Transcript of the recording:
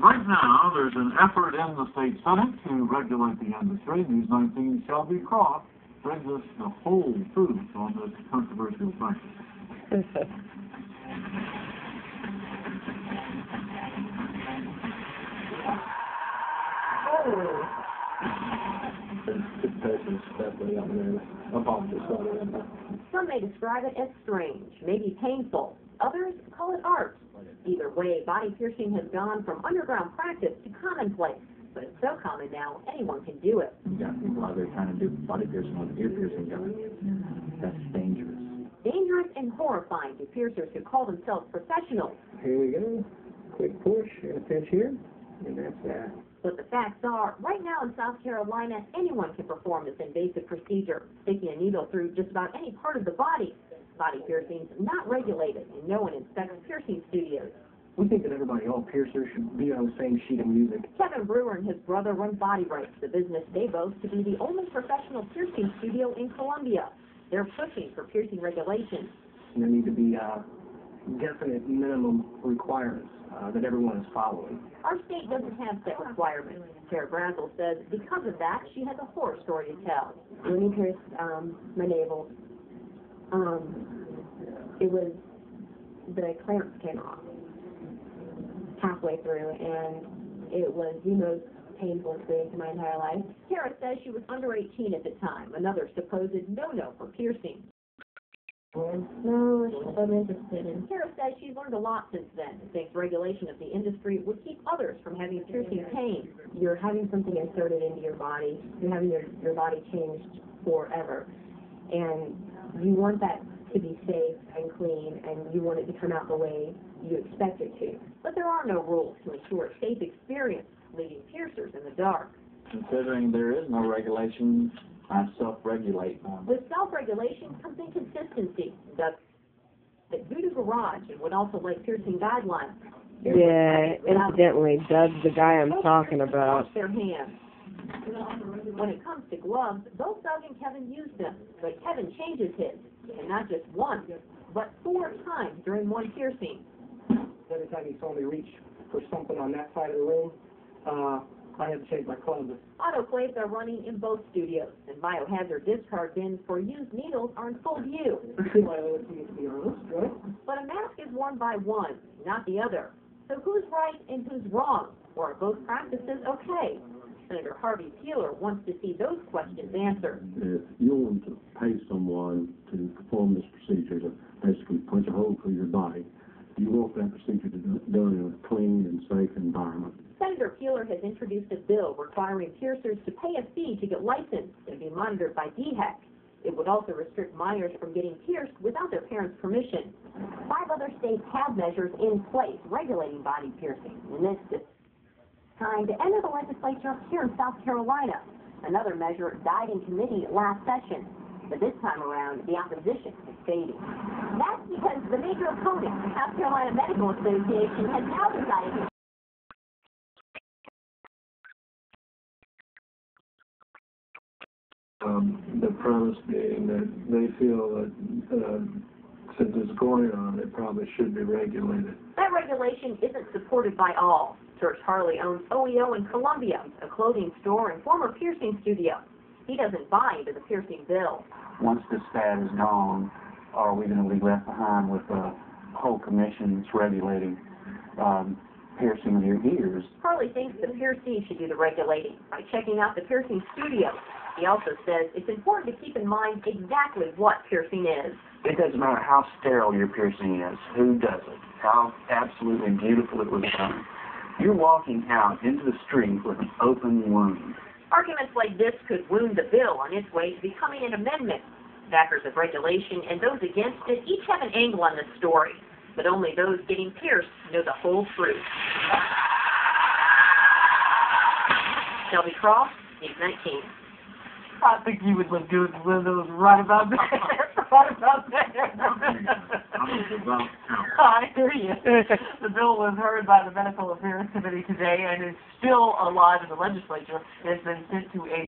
Right now, there's an effort in the state Senate to regulate the industry. News 19 Shelby Croft brings us the whole truth on this controversial practice. Some may describe it as strange, maybe painful. Others call it art. Either way, body piercing has gone from underground practice to commonplace. But it's so common now, anyone can do it. You got people out there trying to do body piercing with ear piercing gun. That's dangerous. Dangerous and horrifying to piercers who call themselves professionals. Here we go. Quick push and a pinch here, and that's that. But the facts are, right now in South Carolina, anyone can perform this invasive procedure, sticking a needle through just about any part of the body. Body piercing's not regulated, and no one inspects piercing studios. We think that all piercers should be on the same sheet of music. Kevin Brewer and his brother run Body Rights, the business they boast to be the only professional piercing studio in Columbia. They're pushing for piercing regulations. There need to be definite minimum requirements that everyone is following. Our state doesn't have set requirements. Tara Brazel says because of that, she has a horror story to tell. When he pierced my navel, it was the clamps came off halfway through, and it was the most painful experience of my entire life. Tara says she was under 18 at the time, another supposed no-no for piercing. No, I'm interested in. Tara says she's learned a lot since then and thinks regulation of the industry would keep others from having piercing pain. You're having something inserted into your body. You're having your body changed forever. And you want that to be safe and clean, and you want it to come out the way you expect it to. But there are no rules to ensure a safe experience, leaving piercers in the dark. Considering there is no regulation, I self-regulate. With self-regulation comes inconsistency. The Voodoo Garage would also like piercing guidelines. Yeah, incidentally, Doug's the guy I'm talking about. Wash their hands. When it comes to gloves, both Doug and Kevin use them, but Kevin changes his, and not just once, but 4 times during one piercing. Every time he saw me reach for something on that side of the room, I had to change my clothes. Autoclaves are running in both studios, and biohazard discard bins for used needles are in full view. But a mask is worn by one, not the other. So who's right and who's wrong? Or are both practices okay? Senator Harvey Peeler wants to see those questions answered. If you want to pay someone to perform this procedure, to basically punch a hole through your body, you want that procedure to be done in a clean and safe environment. Senator Peeler has introduced a bill requiring piercers to pay a fee to get licensed and be monitored by DHEC. It would also restrict minors from getting pierced without their parents' permission. 5 other states have measures in place regulating body piercing, and this is time to enter the legislature here in South Carolina. Another measure died in committee last session, but this time around, the opposition is fading. That's because the major opponent, the South Carolina Medical Association, has now decided to The premise being that they feel that since it's going on, it probably should be regulated. That regulation isn't supported by all. George Harley owns OEO in Columbia, a clothing store and former piercing studio. He doesn't buy into the piercing bill. Once this fad is gone, are we going to be left behind with a whole commission that's regulating piercing of your ears? Harley thinks the PRC should do the regulating by checking out the piercing studio. He also says it's important to keep in mind exactly what piercing is. It doesn't matter how sterile your piercing is, who does it, how absolutely beautiful it was done. You're walking out into the street with an open wound. Arguments like this could wound the bill on its way to becoming an amendment. Backers of regulation and those against it each have an angle on this story, but only those getting pierced know the whole truth. Shelby Croft, News 19. I think you would look good with those right about there. Right about there. I hear you. The bill was heard by the Medical Affairs Committee today and is still alive in the legislature. It has been sent to a